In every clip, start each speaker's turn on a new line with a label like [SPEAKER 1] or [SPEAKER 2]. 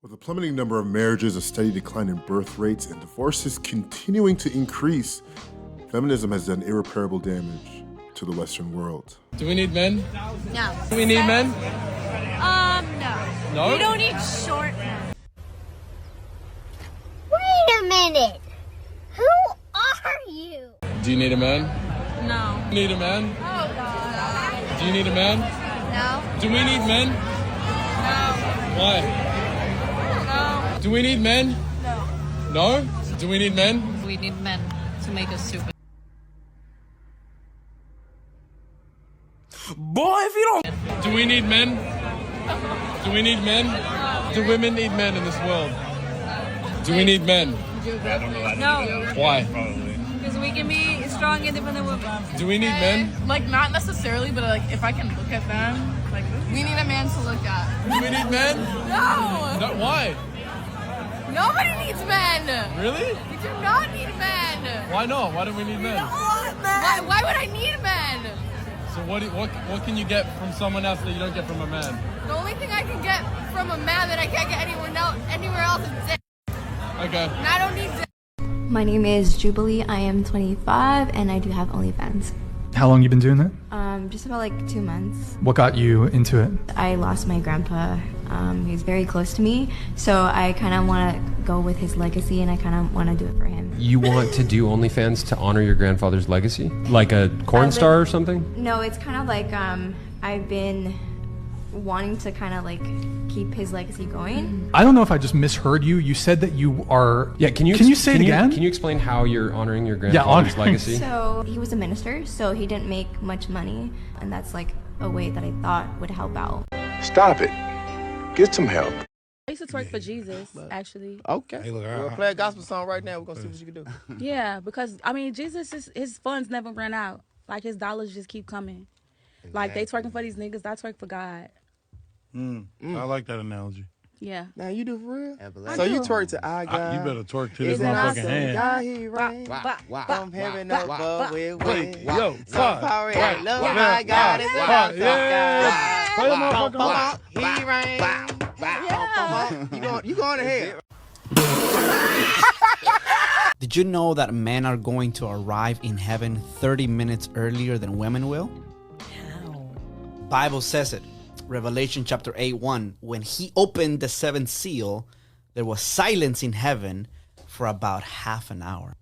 [SPEAKER 1] With a plummeting number of marriages, a steady decline in birth rates, and divorces continuing to increase, feminism has done irreparable damage to the Western world.
[SPEAKER 2] Do we need men?
[SPEAKER 3] No.
[SPEAKER 2] Do we need men?
[SPEAKER 3] No.
[SPEAKER 2] No?
[SPEAKER 3] We don't need short men.
[SPEAKER 4] Wait a minute. Who are you?
[SPEAKER 2] Do you need a man?
[SPEAKER 3] No.
[SPEAKER 2] Need a man?
[SPEAKER 3] Oh, God.
[SPEAKER 2] Do you need a man?
[SPEAKER 3] No.
[SPEAKER 2] Do we need men?
[SPEAKER 3] No.
[SPEAKER 2] Why?
[SPEAKER 3] No.
[SPEAKER 2] Do we need men?
[SPEAKER 3] No.
[SPEAKER 2] No? Do we need men?
[SPEAKER 5] We need men to make us super.
[SPEAKER 6] Boy, if you don't...
[SPEAKER 2] Do we need men? Do we need men? Do women need men in this world? Do we need men?
[SPEAKER 3] No.
[SPEAKER 2] Why?
[SPEAKER 3] Because we can be strong, independent women.
[SPEAKER 2] Do we need men?
[SPEAKER 5] Like, not necessarily, but like, if I can look at them, like, we need a man to look at.
[SPEAKER 2] Do we need men?
[SPEAKER 5] No!
[SPEAKER 2] No, why?
[SPEAKER 5] Nobody needs men!
[SPEAKER 2] Really?
[SPEAKER 5] We do not need men!
[SPEAKER 2] Why not? Why do we need men?
[SPEAKER 5] Why would I need men?
[SPEAKER 2] So what can you get from someone else that you don't get from a man?
[SPEAKER 5] The only thing I can get from a man that I can't get anywhere else is dick.
[SPEAKER 2] Okay.
[SPEAKER 5] And I don't need dick.
[SPEAKER 7] My name is Jubilee. I am 25 and I do have OnlyFans.
[SPEAKER 8] How long you been doing that?
[SPEAKER 7] Just about like 2 months.
[SPEAKER 8] What got you into it?
[SPEAKER 7] I lost my grandpa. He's very close to me, so I kind of want to go with his legacy and I kind of want to do it for him.
[SPEAKER 9] You want to do OnlyFans to honor your grandfather's legacy? Like a corn star or something?
[SPEAKER 7] No, it's kind of like I've been wanting to kind of like keep his legacy going.
[SPEAKER 8] I don't know if I just misheard you. You said that you are...
[SPEAKER 9] Yeah, can you
[SPEAKER 8] say it again?
[SPEAKER 9] Can you explain how you're honoring your grandfather's legacy?
[SPEAKER 7] So he was a minister, so he didn't make much money, and that's like a way that I thought would help out.
[SPEAKER 1] Stop it. Get some help.
[SPEAKER 10] I used to twerk for Jesus, actually.
[SPEAKER 6] Okay. Hey, look, we'll play a gospel song right now. We're going to see what you can do.
[SPEAKER 10] Yeah, because, I mean, Jesus, his funds never run out. Like, his dollars just keep coming. Like, they twerking for these niggas, I twerk for God.
[SPEAKER 11] I like that analogy.
[SPEAKER 10] Yeah.
[SPEAKER 6] Now, you do for real?
[SPEAKER 10] I
[SPEAKER 6] So
[SPEAKER 10] do.
[SPEAKER 6] you twerk to our God.
[SPEAKER 11] You better twerk to this
[SPEAKER 6] Is an
[SPEAKER 11] motherfucking
[SPEAKER 6] awesome
[SPEAKER 11] hand.
[SPEAKER 6] God, he reigns. From heaven above, we're
[SPEAKER 11] Wait,
[SPEAKER 6] with
[SPEAKER 11] yo,
[SPEAKER 6] some power and love. My God is an awesome God.
[SPEAKER 11] Play the motherfucker.
[SPEAKER 6] He reigns. You going ahead.
[SPEAKER 12] Did you know that men are going to arrive in heaven 30 minutes earlier than women will?
[SPEAKER 10] How?
[SPEAKER 12] Bible says it. Revelation chapter 8:1. When he opened the seventh seal, there was silence in heaven for about half an hour.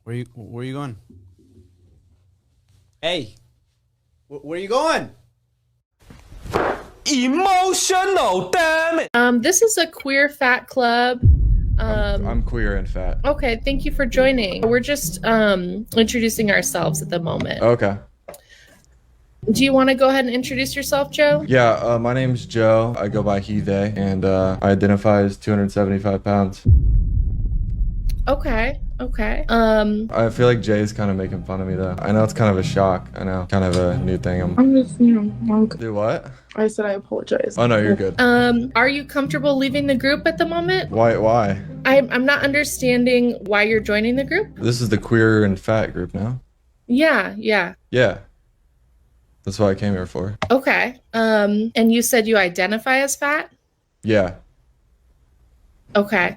[SPEAKER 12] Where you going? Hey, where you going?
[SPEAKER 6] Emotional, damn it.
[SPEAKER 13] This is a queer fat club.
[SPEAKER 9] I'm queer and fat.
[SPEAKER 13] Okay, thank you for joining. We're just introducing ourselves at the moment.
[SPEAKER 9] Okay.
[SPEAKER 13] Do you want to go ahead and introduce yourself, Joe?
[SPEAKER 9] Yeah, my name's Joe. I go by he, they, and I identify as 275 pounds.
[SPEAKER 13] Okay.
[SPEAKER 9] I feel like Jay's kind of making fun of me, though. I know it's kind of a shock. I know. Kind of a new thing.
[SPEAKER 13] I'm just,
[SPEAKER 9] Do what?
[SPEAKER 13] I said I apologize.
[SPEAKER 9] Oh, no, you're good.
[SPEAKER 13] Are you comfortable leaving the group at the moment?
[SPEAKER 9] Why?
[SPEAKER 13] I'm not understanding why you're joining the group.
[SPEAKER 9] This is the queer and fat group now?
[SPEAKER 13] Yeah.
[SPEAKER 9] Yeah. That's what I came here for.
[SPEAKER 13] Okay. And you said you identify as fat?
[SPEAKER 9] Yeah.
[SPEAKER 13] Okay.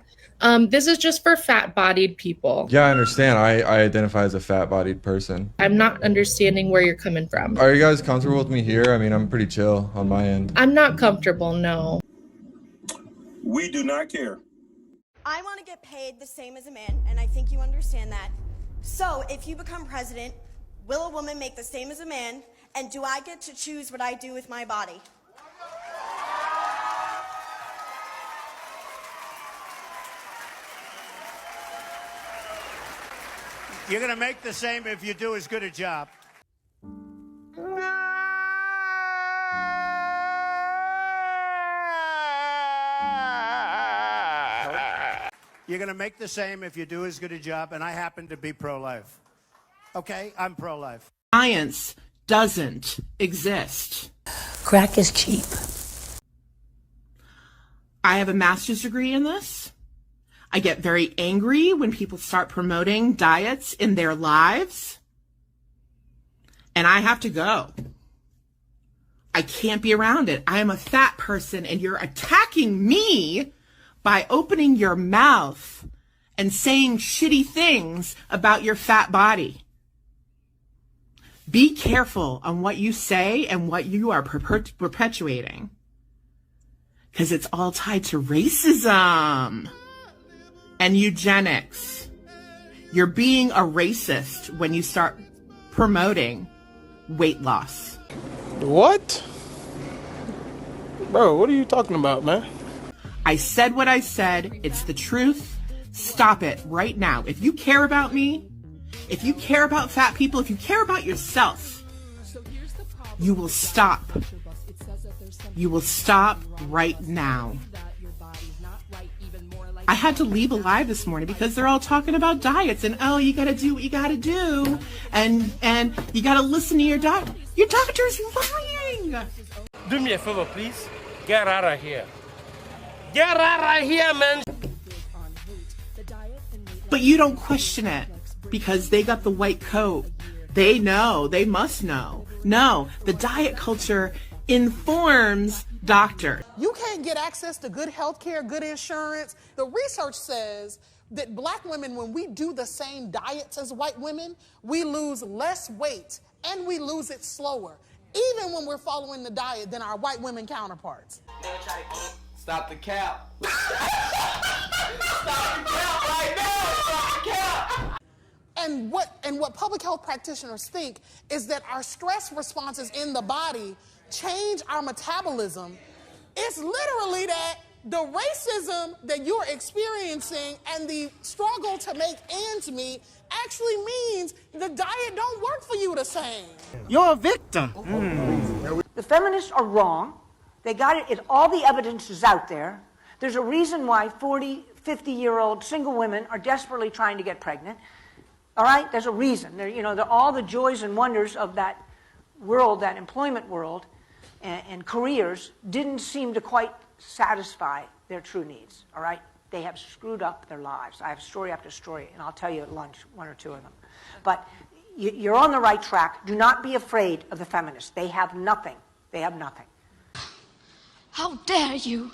[SPEAKER 13] This is just for fat-bodied people.
[SPEAKER 9] Yeah, I understand. I identify as a fat-bodied person.
[SPEAKER 13] I'm not understanding where you're coming from.
[SPEAKER 9] Are you guys comfortable with me here? I mean, I'm pretty chill on my end.
[SPEAKER 13] I'm not comfortable, no.
[SPEAKER 11] We do not care.
[SPEAKER 3] I want to get paid the same as a man, and I think you understand that. So, if you become president, will a woman make the same as a man, and do I get to choose what I do with my body?
[SPEAKER 6] You're going to make the same if you do as good a job. You're going to make the same if you do as good a job, and I happen to be pro-life. Okay? I'm pro-life.
[SPEAKER 5] Science doesn't exist.
[SPEAKER 10] Crack is cheap.
[SPEAKER 5] I have a master's degree in this. I get very angry when people start promoting diets in their lives. And I have to go. I can't be around it. I am a fat person and you're attacking me by opening your mouth and saying shitty things about your fat body. Be careful on what you say and what you are perpetuating. Because it's all tied to racism and eugenics. You're being a racist when you start promoting weight loss.
[SPEAKER 14] What? Bro, what are you talking about, man?
[SPEAKER 5] I said what I said. It's the truth. Stop it right now. If you care about me, if you care about fat people, if you care about yourself, you will stop. You will stop right now. I had to leave a live this morning because they're all talking about diets and, oh, you gotta do what you gotta do, and you gotta listen to your doctor. Your doctor's lying.
[SPEAKER 14] Do me a favor, please. Get out of here. Get out of here, man.
[SPEAKER 5] But you don't question it because they got the white coat. They know. They must know. No, the diet culture informs doctors.
[SPEAKER 15] You can't get access to good health care, good insurance. The research says that black women, when we do the same diets as white women, we lose less weight and we lose it slower, even when we're following the diet, than our white women counterparts.
[SPEAKER 12] Stop the cap. Stop the cap right now. Stop the cap.
[SPEAKER 15] And what public health practitioners think is that our stress responses in the body change our metabolism. It's literally that the racism that you're experiencing and the struggle to make ends meet actually means the diet don't work for you the same.
[SPEAKER 16] You're a victim.
[SPEAKER 17] The feminists are wrong. They got it. All the evidence is out there. There's a reason why 40, 50-year-old single women are desperately trying to get pregnant. All right? There's a reason. All the joys and wonders of that world, that employment world, and careers didn't seem to quite satisfy their true needs. All right? They have screwed up their lives. I have story after story, and I'll tell you at lunch one or two of them. But you're on the right track. Do not be afraid of the feminists. They have nothing. They have nothing.
[SPEAKER 18] How dare you?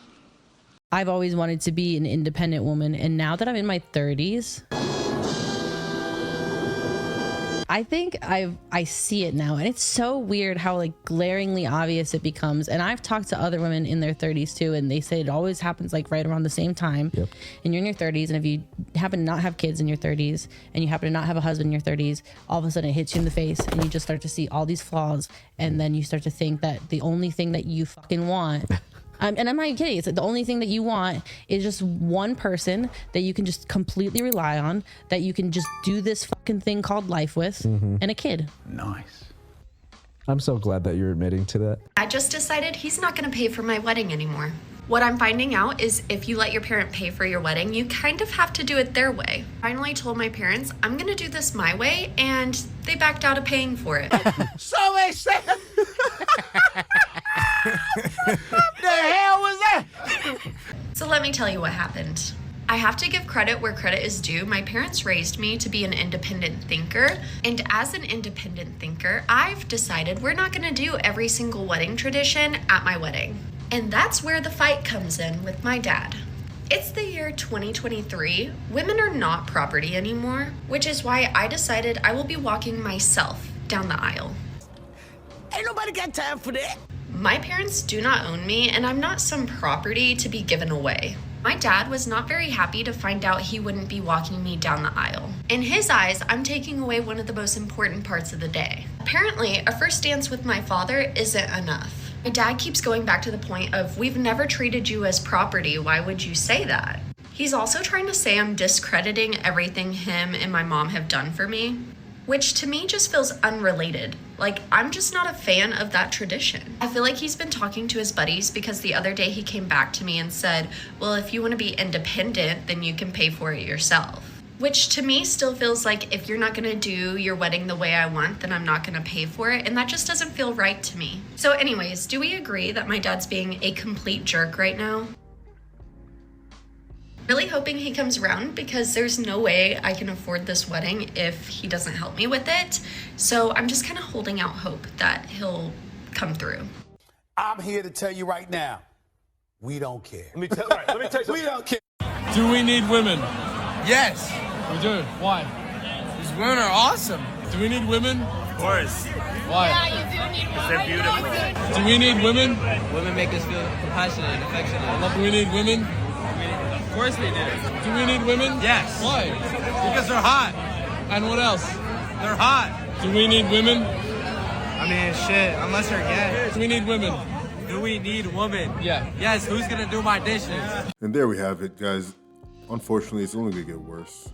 [SPEAKER 18] I've always wanted to be an independent woman, and now that I'm in my 30s, I think I see it now, and it's so weird how like glaringly obvious it becomes. And I've talked to other women in their 30s too, and they say it always happens like right around the same time. Yep. And you're in your 30s, and if you happen to not have kids in your 30s, and you happen to not have a husband in your 30s, all of a sudden it hits you in the face, and you just start to see all these flaws, and then you start to think that the only thing that you fucking want. And I'm not kidding. It's like the only thing that you want is just one person that you can just completely rely on, that you can just do this fucking thing called life with, and a kid.
[SPEAKER 19] Nice. I'm so glad that you're admitting to that.
[SPEAKER 20] I just decided he's not going to pay for my wedding anymore. What I'm finding out is if you let your parent pay for your wedding, you kind of have to do it their way. Finally told my parents, I'm going to do this my way, and they backed out of paying for it.
[SPEAKER 16] So they said. The hell was that?
[SPEAKER 20] So let me tell you what happened. I have to give credit where credit is due. My parents raised me to be an independent thinker. And as an independent thinker, I've decided we're not going to do every single wedding tradition at my wedding. And that's where the fight comes in with my dad. It's the year 2023. Women are not property anymore, which is why I decided I will be walking myself down the aisle.
[SPEAKER 16] Ain't nobody got time for that.
[SPEAKER 20] My parents do not own me, and I'm not some property to be given away. My dad was not very happy to find out he wouldn't be walking me down the aisle. In his eyes, I'm taking away one of the most important parts of the day. Apparently, a first dance with my father isn't enough. My dad keeps going back to the point of, we've never treated you as property, why would you say that? He's also trying to say I'm discrediting everything him and my mom have done for me, which to me just feels unrelated. Like, I'm just not a fan of that tradition. I feel like he's been talking to his buddies because the other day he came back to me and said, well, if you want to be independent, then you can pay for it yourself. Which to me still feels like if you're not going to do your wedding the way I want, then I'm not going to pay for it. And that just doesn't feel right to me. So anyways, do we agree that my dad's being a complete jerk right now? Really hoping he comes around because there's no way I can afford this wedding if he doesn't help me with it. So I'm just kind of holding out hope that he'll come through.
[SPEAKER 16] I'm here to tell you right now, we don't care.
[SPEAKER 2] Let me tell you
[SPEAKER 16] We don't care.
[SPEAKER 2] Do we need women?
[SPEAKER 16] Yes.
[SPEAKER 2] We do. Why?
[SPEAKER 16] These women are awesome.
[SPEAKER 2] Do we need women?
[SPEAKER 16] Of course.
[SPEAKER 2] Why?
[SPEAKER 16] you do need women. They're beautiful.
[SPEAKER 2] Do we need women?
[SPEAKER 21] Women make us feel compassionate and affectionate.
[SPEAKER 2] Do we need women?
[SPEAKER 21] Of course we do.
[SPEAKER 2] Do we need women?
[SPEAKER 21] Yes.
[SPEAKER 2] Why?
[SPEAKER 21] Because they're hot.
[SPEAKER 2] And what else?
[SPEAKER 21] They're hot.
[SPEAKER 2] Do we need women?
[SPEAKER 21] I mean, shit, unless they're gay.
[SPEAKER 2] Do we need women?
[SPEAKER 21] Do we need women?
[SPEAKER 2] Yeah.
[SPEAKER 21] Yes, who's gonna do my dishes?
[SPEAKER 1] And there we have it, guys. Unfortunately, it's only gonna get worse.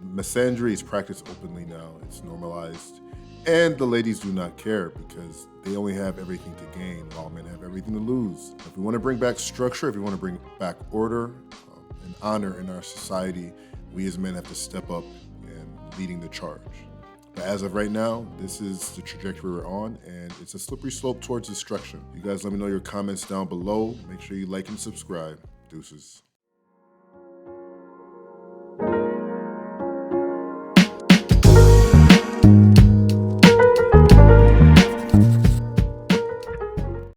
[SPEAKER 1] Misandry is practiced openly now. It's normalized. And the ladies do not care because they only have everything to gain while men have everything to lose. If we want to bring back structure, if we want to bring back order and honor in our society, we as men have to step up and leading the charge. But as of right now, this is the trajectory we're on, and it's a slippery slope towards destruction. You guys let me know your comments down below. Make sure you like and subscribe. Deuces.